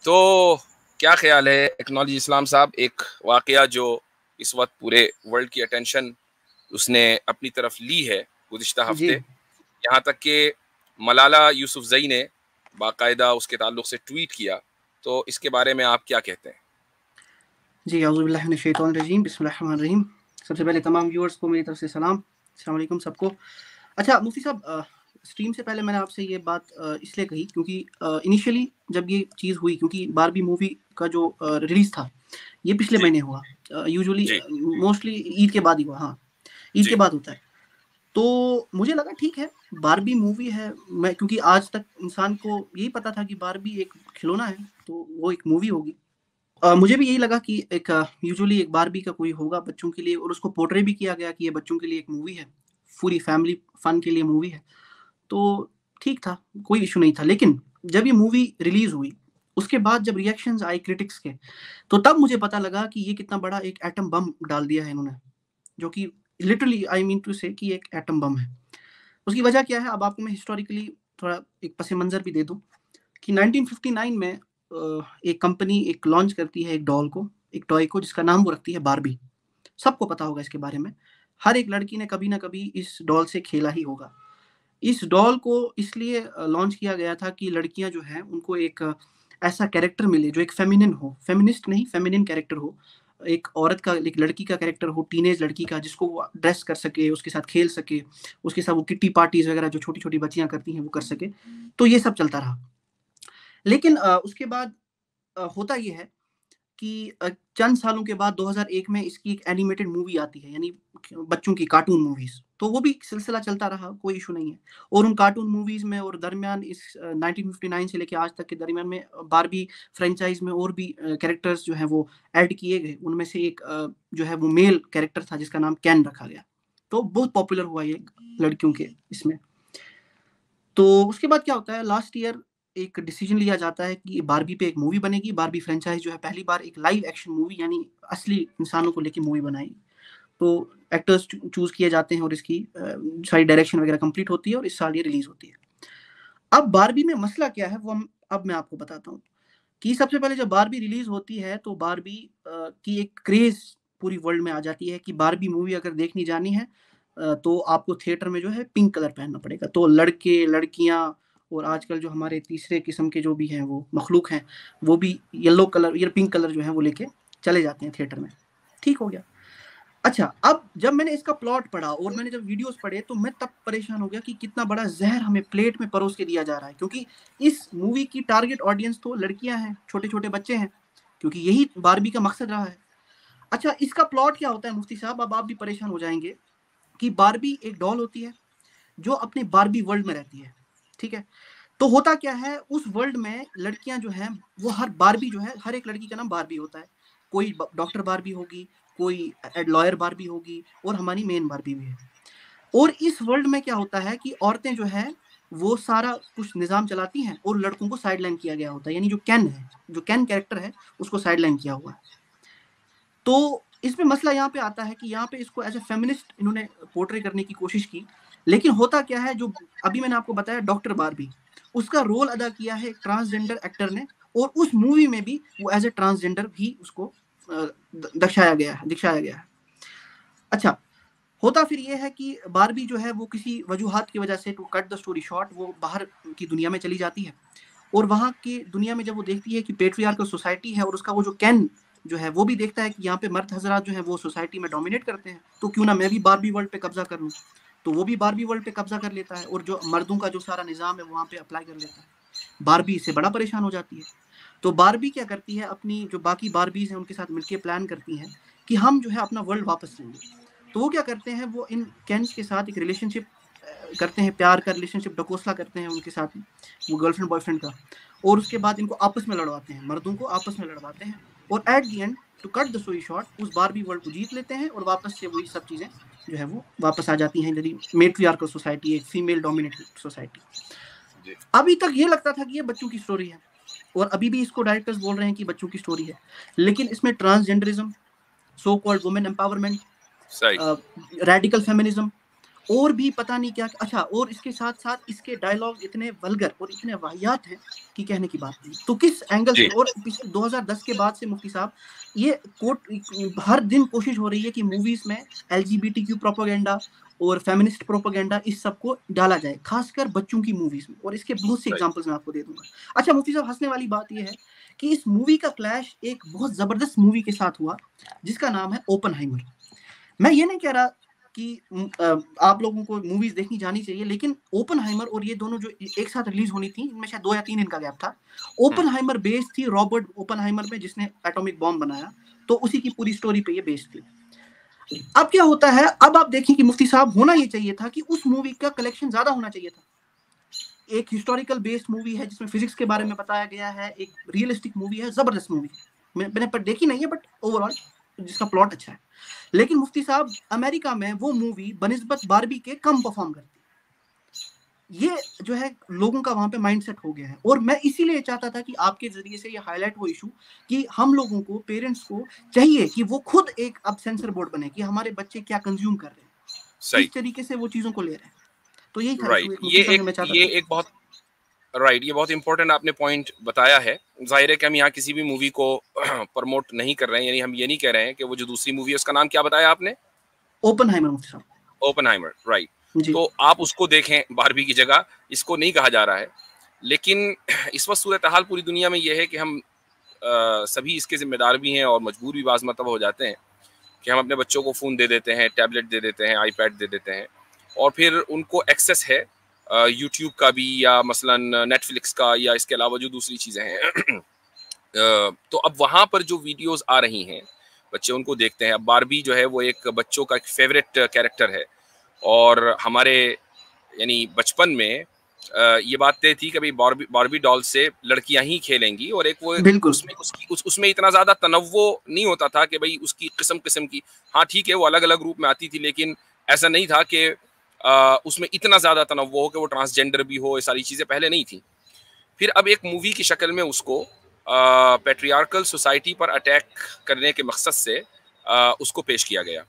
तो क्या ख्याल है एक्नॉलेज इस्लाम साहब, एक वाकया जो इस वक्त पूरे वर्ल्ड की अटेंशन उसने अपनी तरफ ली है गुज़िश्ता हफ्ते, यहाँ तक कि मलाला यूसुफजई ने बाकायदा उसके ताल्लुक से ट्वीट किया, तो इसके बारे में आप क्या कहते हैं? जी, औज़ुबिल्लाहि मिनश्शैतानिर्रजीम, बिस्मिल्लाहिर्रहमानिर्रहीम। सबसे पहले तमाम व्यूअर्स को मेरी तरफ से सलाम, अस्सलाम वालेकुम सबको। अच्छा मुफ्ती साहब, स्ट्रीम से पहले मैंने आपसे ये बात इसलिए कही क्योंकि इनिशियली जब ये चीज़ हुई, क्योंकि बारबी मूवी का जो रिलीज़ था ये पिछले महीने हुआ, यूजुअली मोस्टली ईद के बाद ही हुआ। हाँ, ईद के बाद होता है। तो मुझे लगा ठीक है, बारबी मूवी है, मैं क्योंकि आज तक इंसान को यही पता था कि बारबी एक खिलौना है, तो वो एक मूवी होगी। मुझे भी यही लगा कि एक यूजुअली एक बारबी का कोई होगा बच्चों के लिए, और उसको पोर्ट्रे भी किया गया कि ये बच्चों के लिए एक मूवी है, पूरी फैमिली फन के लिए मूवी है। तो ठीक था, कोई इशू नहीं था। लेकिन जब ये मूवी रिलीज हुई, उसके बाद जब रिएक्शंस आए क्रिटिक्स के, तो तब मुझे पता लगा कि ये कितना बड़ा एक एटम बम डाल दिया है इन्होंने, जो कि लिटरली आई मीन टू से कि एक एटम बम है। उसकी वजह क्या है, अब आपको मैं हिस्टोरिकली थोड़ा एक पस मंजर भी दे दूं कि 1959 में एक कंपनी एक लॉन्च करती है एक डॉल को, एक टॉय को, जिसका नाम वो रखती है बारबी। सबको पता होगा इसके बारे में, हर एक लड़की ने कभी ना कभी इस डॉल से खेला ही होगा। इस डॉल को इसलिए लॉन्च किया गया था कि लड़कियां जो हैं उनको एक ऐसा कैरेक्टर मिले जो एक फेमिनिन हो, फेमिनिस्ट नहीं, फेमिनिन कैरेक्टर हो, एक औरत का, एक लड़की का कैरेक्टर हो, टीनेज लड़की का, जिसको वो ड्रेस कर सके, उसके साथ खेल सके, उसके साथ वो किट्टी पार्टीज वगैरह जो छोटी छोटी बच्चियां करती हैं वो कर सके। तो ये सब चलता रहा। लेकिन उसके बाद होता ये है कि चंद सालों के बाद 2001 में इसकी एक एनिमेटेड मूवी आती है, यानी बच्चों की कार्टून मूवीज। तो वो भी सिलसिला चलता रहा, कोई इशू नहीं है। और उन कार्टून मूवीज में और दरमियान इस 1959 से लेकर आज तक के दरमियान में बारबी फ्रेंचाइज में और भी कैरेक्टर्स जो हैं वो ऐड किए गए। उनमें से एक जो है वो मेल कैरेक्टर था जिसका नाम कैन रखा गया। तो बहुत पॉपुलर हुआ ये लड़कियों के इसमें। तो उसके बाद क्या होता है, लास्ट ईयर एक डिसीजन लिया जाता है कि बारबी पे एक मूवी बनेगी। बारबी फ्रेंचाइज जो है पहली बार एक लाइव एक्शन मूवी, यानी असली इंसानों को लेके मूवी बनाएगी। तो एक्टर्स चूज किए जाते हैं और इसकी सारी डायरेक्शन वगैरह कंप्लीट होती है और इस साल ये रिलीज होती है। अब बारबी में मसला क्या है वो अब मैं आपको बताता हूँ कि सबसे पहले जब बारबी रिलीज होती है तो बारबी की एक क्रेज पूरी वर्ल्ड में आ जाती है कि बारबी मूवी अगर देखनी जानी है तो आपको थिएटर में जो है पिंक कलर पहनना पड़ेगा। तो लड़के लड़कियां और आजकल जो हमारे तीसरे किस्म के जो भी हैं वो मखलूक हैं, वो भी येलो कलर या पिंक कलर जो है वो लेके चले जाते हैं थिएटर में। ठीक हो गया। अच्छा, अब जब मैंने इसका प्लॉट पढ़ा और मैंने जब वीडियोस पढ़े तो मैं तब परेशान हो गया कि कितना बड़ा जहर हमें प्लेट में परोस के दिया जा रहा है, क्योंकि इस मूवी की टारगेट ऑडियंस तो लड़कियां हैं, छोटे छोटे बच्चे हैं, क्योंकि यही बारबी का मकसद रहा है। अच्छा, इसका प्लॉट क्या होता है मुफ्ती साहब, अब आप भी परेशान हो जाएंगे कि बारबी एक डॉल होती है जो अपने बारबी वर्ल्ड में रहती है। ठीक है, तो होता क्या है, उस वर्ल्ड में लड़कियां जो हैं वो हर बारबी जो है, हर एक लड़की का नाम बारबी होता है। कोई डॉक्टर बारबी होगी, कोई लॉयर बारबी होगी, और हमारी मेन बारबी भी है। और इस वर्ल्ड में क्या होता है कि औरतें जो है वो सारा कुछ निजाम चलाती हैं और लड़कों को साइडलाइन किया गया होता है, यानी जो कैन है, जो कैन कैरेक्टर है, उसको साइडलाइन किया हुआ है। तो इसमें मसला यहाँ पे आता है कि यहाँ पे इसको एज ए फेमिनिस्ट इन्होंने पोर्ट्रे करने की कोशिश की। लेकिन होता क्या है, जो अभी मैंने आपको बताया डॉक्टर बारबी, उसका रोल अदा किया है एक ट्रांसजेंडर एक्टर ने, और उस मूवी में भी वो एज ए ट्रांसजेंडर भी उसको दिखाया गया है। अच्छा, होता फिर ये है कि बारबी जो है वो किसी वजूहात की वजह से, to cut the story short, वो बाहर की दुनिया में चली जाती है। और वहाँ की दुनिया में जब वो देखती है कि पेट्रियार्कल सोसाइटी है, और उसका वो जो कैन जो है वो भी देखता है कि यहाँ पे मर्द हजरात जो है वो सोसाइटी में डोमिनेट करते हैं, तो क्यों ना मैं भी बारबी वर्ल्ड पे कब्जा कर लूँ। तो वो भी बारबी वर्ल्ड पे कब्जा कर लेता है और जो मर्दों का जो सारा निज़ाम है वहाँ पे अप्लाई कर लेता है। बारबी इससे बड़ा परेशान हो जाती है। तो बारबी क्या करती है, अपनी जो बाकी बारबीज हैं उनके साथ मिलकर प्लान करती हैं कि हम जो है अपना वर्ल्ड वापस लेंगे। तो वो क्या करते हैं, वो इन कैंस के साथ एक रिलेशनशिप करते हैं, प्यार का रिलेशनशिप ढकोसला करते हैं उनके साथ, वो गर्लफ्रेंड बॉयफ्रेंड का, और उसके बाद इनको आपस में लड़वाते हैं, मर्दों को आपस में लड़वाते हैं, और at the end to cut the story short उस बारबी वर्ल्ड को जीत लेते हैं, और वापस से वही सब चीज़ें जो है वो वापस आ जाती हैं, यदि मेट्रियार्कल सोसाइटी, एक फीमेल डोमिनेटेड सोसाइटी। अभी तक ये लगता था कि ये बच्चों की स्टोरी है, और अभी भी इसको डायरेक्टर्स बोल रहे हैं कि बच्चों की स्टोरी है, लेकिन इसमें transgenderism, so called women empowerment, radical feminism और भी पता नहीं क्या। अच्छा, और इसके साथ साथ इसके डायलॉग इतने वल्गर और इतने वाहियात हैं कि कहने की बात नहीं। तो किस एंगल से, और 2010 के बाद से मुफ्ती साहब ये कोट हर दिन कोशिश हो रही है कि मूवीज में LGBTQ प्रोपेगेंडा और फेमिनिस्ट प्रोपेगेंडा इस सब को डाला जाए, खासकर बच्चों की मूवीज में, और इसके बहुत से एग्जांपल्स मैं आपको दे दूंगा। अच्छा मुफ्ती साहब, हंसने वाली बात यह है कि इस मूवी का क्लैश एक बहुत जबरदस्त मूवी के साथ हुआ जिसका नाम है ओपनहाइमर। मैं ये नहीं कह रहा कि आप लोगों को मूवीज देखनी जानी चाहिए, लेकिन ओपनहाइमर और ये दोनों जो एक साथ रिलीज होनी थी, इनमें शायद 2 या 3 दिन का गैप था। ओपनहाइमर बेस्ड थी रॉबर्ट ओपनहाइमर में, जिसने एटॉमिक बॉम्ब बनाया, तो उसी की पूरी स्टोरी पे ये बेस्ड थी। अब क्या होता है, अब आप देखिए कि मुफ्ती साहब, होना ये चाहिए था कि उस मूवी का कलेक्शन ज्यादा होना चाहिए था। एक हिस्टोरिकल बेस्ड मूवी है जिसमें फिजिक्स के बारे में बताया गया है, एक रियलिस्टिक मूवी है, जबरदस्त मूवी। मैंने पर देखी नहीं है, बट ओवरऑल जिसका प्लॉट अच्छा है। लेकिन मुफ्ती साहब, अमेरिका में वो मूवी बनिस्बत बारबी के कम परफॉर्म करती है। ये जो है लोगों का वहां पे माइंडसेट हो गया है, और मैं इसीलिए चाहता था कि आपके जरिए से ये हाईलाइट हो इशू कि हम लोगों को, पेरेंट्स को चाहिए कि वो खुद एक अब सेंसर बोर्ड बने कि हमारे बच्चे क्या कंज्यूम कर रहे हैं, किस तरीके से वो चीजों को ले रहे हैं। तो यही था इशू, एक बहुत ये बहुत इंपॉर्टेंट आपने पॉइंट बताया है। जाहिर है कि हम यहाँ किसी भी मूवी को प्रमोट नहीं कर रहे हैं, यानी हम ये नहीं कह रहे हैं कि वो जो दूसरी मूवी है उसका नाम क्या बताया आपने? ओपनहाइमर। Oppenheimer, right. तो आप उसको देखें बारबी की जगह, इसको नहीं कहा जा रहा है। लेकिन इस वक्त सूरत हाल पूरी दुनिया में यह है कि हम सभी इसके जिम्मेदार भी हैं और मजबूर भी बाज़ मतलब हो जाते हैं कि हम अपने बच्चों को फ़ोन दे देते हैं, टैबलेट दे देते हैं, आईपैड दे देते हैं, और फिर उनको एक्सेस है यूट्यूब का भी, या मसलन नेटफ्लिक्स का, या इसके अलावा जो दूसरी चीज़ें हैं। तो अब वहाँ पर जो वीडियोस आ रही हैं बच्चे उनको देखते हैं। अब बारबी जो है वो एक बच्चों का एक फेवरेट कैरेक्टर है, और हमारे यानी बचपन में ये बात तय थी कि भाई बारबी डॉल से लड़कियां ही खेलेंगी, और एक वो उसमें इतना ज्यादा तनव्वो नहीं होता था कि भाई उसकी किस्म किस्म की, हाँ ठीक है वो अलग अलग रूप में आती थी, लेकिन ऐसा नहीं था कि उसमें इतना ज्यादा तनव्वो हो कि वो ट्रांसजेंडर भी हो, ये सारी चीजें पहले नहीं थी। फिर अब एक मूवी की शक्ल में उसको पैट्रियार्कल सोसाइटी पर अटैक करने के मकसद से उसको पेश किया गया।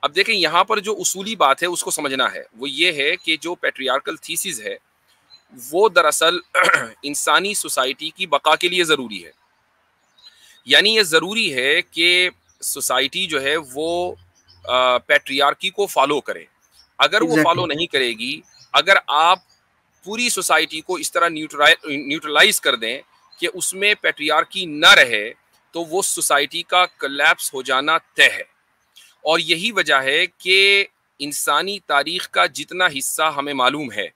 अब देखें यहाँ पर जो उसूली बात है उसको समझना है, वो ये है कि जो पैट्रियार्कल थीसिस है वो दरअसल इंसानी सोसाइटी की बका के लिए ज़रूरी है। यानी ये ज़रूरी है कि सोसाइटी जो है वो पैट्रियार्की को फॉलो करे। अगर वो फॉलो नहीं करेगी, अगर आप पूरी सोसाइटी को इस तरह न्यूट्रलाइज कर दें कि उसमें पैट्रियार्की न रहे, तो वो सोसाइटी का कोलैप्स हो जाना तय है। और यही वजह है कि इंसानी तारीख का जितना हिस्सा हमें मालूम है,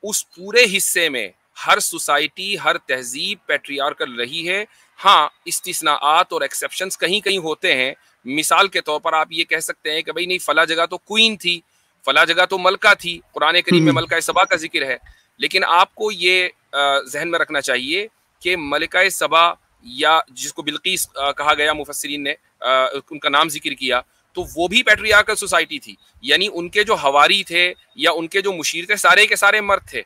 उस पूरे हिस्से में हर सोसाइटी, हर तहजीब पैट्रियार्कल रही है। हाँ, इस्तिस्नाआत और एक्सेप्शंस कहीं कहीं होते हैं। मिसाल के तौर पर आप ये कह सकते हैं कि भाई नहीं, फला जगह तो क्वीन थी, फला जगह तो मलका थी, कुरान करीम में मलका सबा का जिक्र है। लेकिन आपको ये जहन में रखना चाहिए कि मलिका सबा, या जिसको बिल्कीस कहा गया, मुफस्सिरीन ने उनका नाम जिक्र किया, तो वो भी पैट्रियार्कल सोसाइटी थी। यानी उनके जो हवारी थे या उनके जो मुशीर थे, सारे के सारे मर्द थे।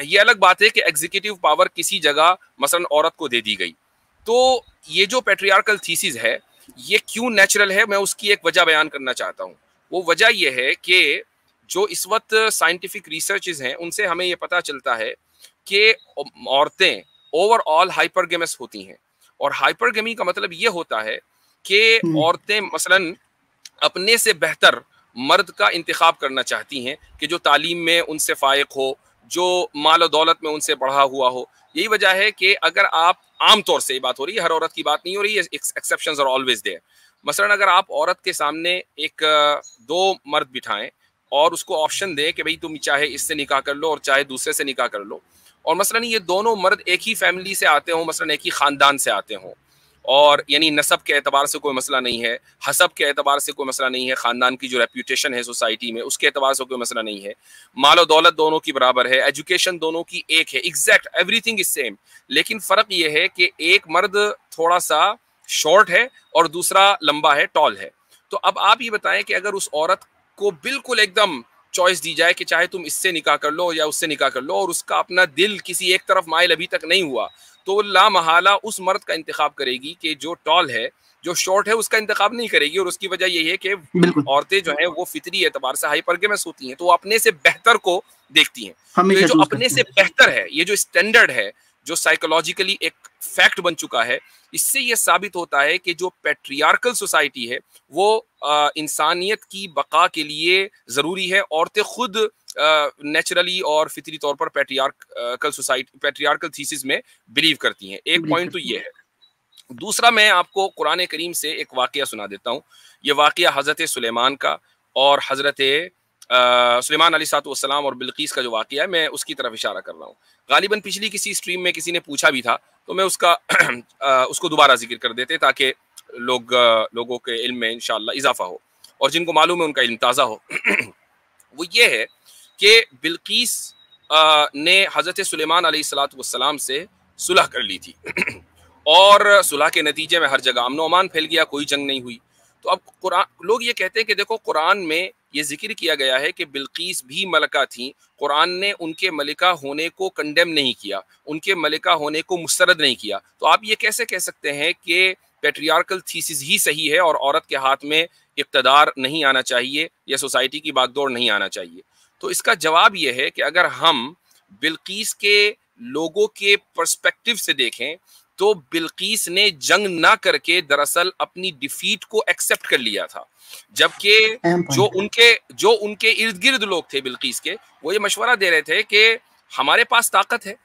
ये अलग बात है कि एग्जीक्यूटिव पावर किसी जगह मसलन औरत को दे दी गई। तो ये जो पैट्रियार्कल थीसिस है ये क्यों नेचुरल है, मैं उसकी एक वजह बयान करना चाहता हूँ। वो वजह ये है कि जो इस वक्त साइंटिफिक रिसर्चेस हैं उनसे हमें ये पता चलता है कि औरतें ओवरऑल हाइपरगेमस होती हैं। और हाइपरगेमी का मतलब ये होता है कि औरतें मसलन अपने से बेहतर मर्द का इंतखाब करना चाहती हैं कि जो तालीम में उनसे फायक हो, जो माल और दौलत में उनसे बढ़ा हुआ हो। यही वजह है कि अगर आप, आम तौर से ये बात हो रही है, हर औरत की बात नहीं हो रही है, एक्सेप्शंस आर ऑलवेज देयर। मसलन अगर आप औरत के सामने एक दो मर्द बिठाएं और उसको ऑप्शन दें कि भाई तुम चाहे इससे निकाह कर लो और चाहे दूसरे से निकाह कर लो, और मसलन ये दोनों मर्द एक ही फैमिली से आते हों, मसलन एक ही ख़ानदान से आते हों, और यानी नसब के एतबार से कोई मसला नहीं है, हसब के एतबार से कोई मसला नहीं है, ख़ानदान की जो रेप्यूटेशन है सोसाइटी में उसके एतबार से कोई मसला नहीं है, माल और दौलत दोनों की बराबर है, एजुकेशन दोनों की एक है, एग्जैक्ट एवरीथिंग इज सेम। लेकिन फ़र्क ये है कि एक मर्द थोड़ा सा शॉर्ट है और दूसरा लंबा है, टॉल है। तो अब आप ये बताएं कि अगर उस औरत को बिल्कुल एकदम चॉइस दी जाए कि चाहे तुम इससे निकाह कर लो या उससे निकाह कर लो, और उसका अपना दिल किसी एक तरफ माइल अभी तक नहीं हुआ, तो ला महाला उस मर्द का इंतखाब करेगी कि जो टॉल है, जो शॉर्ट है उसका इंतखाब नहीं करेगी। और उसकी वजह यही है कि औरतें जो हैं वो फितरी एतबार से हाइपरगेमस होती हैं, तो वो अपने से बेहतर को देखती हैं। तो ये जो अपने से बेहतर है, ये जो स्टैंडर्ड है, जो साइकोलॉजिकली एक फैक्ट बन चुका है, इससे ये साबित होता है कि जो पैट्रियार्कल सोसाइटी है वो इंसानियत की बका के लिए ज़रूरी है। औरतें खुद नेचुरली और फितरी तौर पर पैट्रियार्कल सोसाइटी, पैट्रियार्कल थीसिस में बिलीव करती हैं। एक पॉइंट तो ये है। दूसरा, मैं आपको कुरान करीम से एक वाक़या सुना देता हूँ। ये वाक़या हज़रत सुलेमान का और हज़रत सुलेमान अलैहिस्सलाम और बिल्कीस का जो वाक़या है, मैं उसकी तरफ इशारा कर रहा हूँ। गालिबन पिछली किसी स्ट्रीम में किसी ने पूछा भी था, तो मैं उसका उसको दोबारा जिक्र कर देते ताकि लोगों के इल्म में इंशाअल्लाह इजाफा हो और जिनको मालूम है उनका इल्म ताज़ा हो। वो ये है कि बिल्कीस ने हज़रत सुलेमान अलैहिस्सलाम से सुलह कर ली थी और सुलह के नतीजे में हर जगह अमन व अमान फैल गया, कोई जंग नहीं हुई। तो अब कुरान, लोग ये कहते हैं कि देखो कुरान में ये जिक्र किया गया है कि बिल्कीस भी मलका थी, कुरान ने उनके मलिका होने को कंडेम नहीं किया, उनके मलिका होने को मुस्तरद नहीं किया। तो आप ये कैसे कह सकते हैं कि पैट्रियार्कल थीसिस ही सही है और औरत के हाथ में इक़्तिदार नहीं आना चाहिए या सोसाइटी की बागडोर नहीं आना चाहिए? तो इसका जवाब ये है कि अगर हम बिल्कीस के लोगों के पर्सपेक्टिव से देखें तो बिल्कीस ने जंग ना करके दरअसल अपनी डिफीट को एक्सेप्ट कर लिया था, जबकि जो उनके इर्द गिर्द लोग थे बिल्कीस के, वो ये मशवरा दे रहे थे कि हमारे पास ताकत है,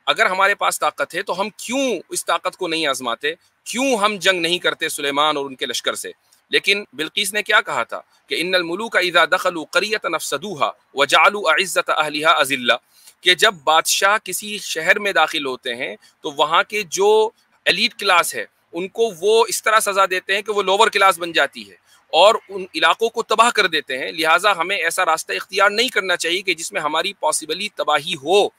अगर हमारे पास ताकत है तो हम क्यों इस ताकत को नहीं आजमाते, क्यों हम जंग नहीं करते सुलेमान और उनके लश्कर से। लेकिन बिल्कीस ने क्या कहा था कि इन्नल मुलूका इज़ा दखलू क़रियतन अफ़सदूहा व जअलू अइज़्ज़त अहलिहा अज़िल्ला, कि जब बादशाह किसी शहर में दाखिल होते हैं तो वहाँ के जो एलीट क्लास है उनको वो इस तरह सजा देते हैं कि वो लोअर क्लास बन जाती है और उन इलाकों को तबाह कर देते हैं। लिहाजा हमें ऐसा रास्ता इख्तियार नहीं करना चाहिए कि जिसमें हमारी पॉसिबली तबाही हो।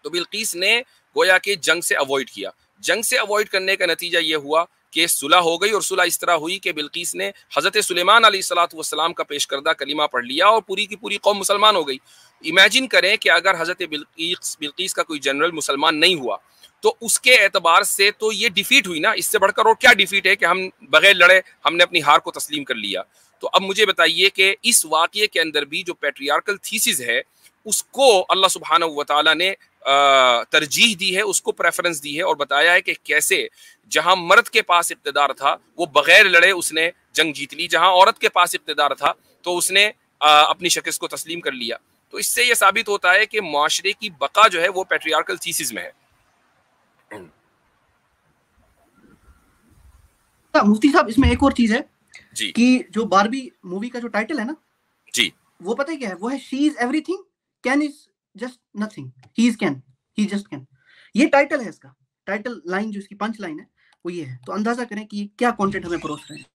तो बिल्कीस ने गोया के जंग से अवॉइड किया। जंग से अवॉइड करने का नतीजा ये हुआ कि सुलह हो गई और सुलह इस तरह हुई कि बिल्कीस ने हज़रत सुलेमान अलैहिस्सलाम का पेश करदा कलीमा पढ़ लिया और पूरी की पूरी कौम मुसलमान हो गई। इमेजिन करें कि अगर हज़रत बिल्कीस का कोई जनरल मुसलमान नहीं हुआ तो उसके एतबार से तो ये डिफीट हुई ना, इससे बढ़कर और क्या डिफीट है कि हम बगैर लड़े हमने अपनी हार को तस्लीम कर लिया। तो अब मुझे बताइए कि इस वाक़ये के अंदर भी जो पैट्रियार्कल थीसिस है उसको अल्लाह सुब्हानहू व तआला ने तरजीह दी है, उसको प्रेफरेंस दी है और बताया है कि कैसे जहां मर्द के पास इक़्तिदार था वो बगैर लड़े उसने जंग जीत ली, जहां औरत के पास इक़्तिदार था तो उसने अपनी शिकस्त को तस्लीम कर लिया। तो इससे यह साबित होता है कि माशरे की बका जो है वो पैट्रियार्कल थीसिस में है। मुफ्ती साहब, इसमें एक और चीज है जी कि जो बारबी मूवी का जो टाइटल है ना जी, वो पता है क्या है? वो है she is everything, can is just nothing, he is can, he just can. ये टाइटल है, इसका टाइटल लाइन जो इसकी पंच लाइन है वो ये है। तो अंदाजा करें कि क्या कंटेंट हमें परोस रहे हैं।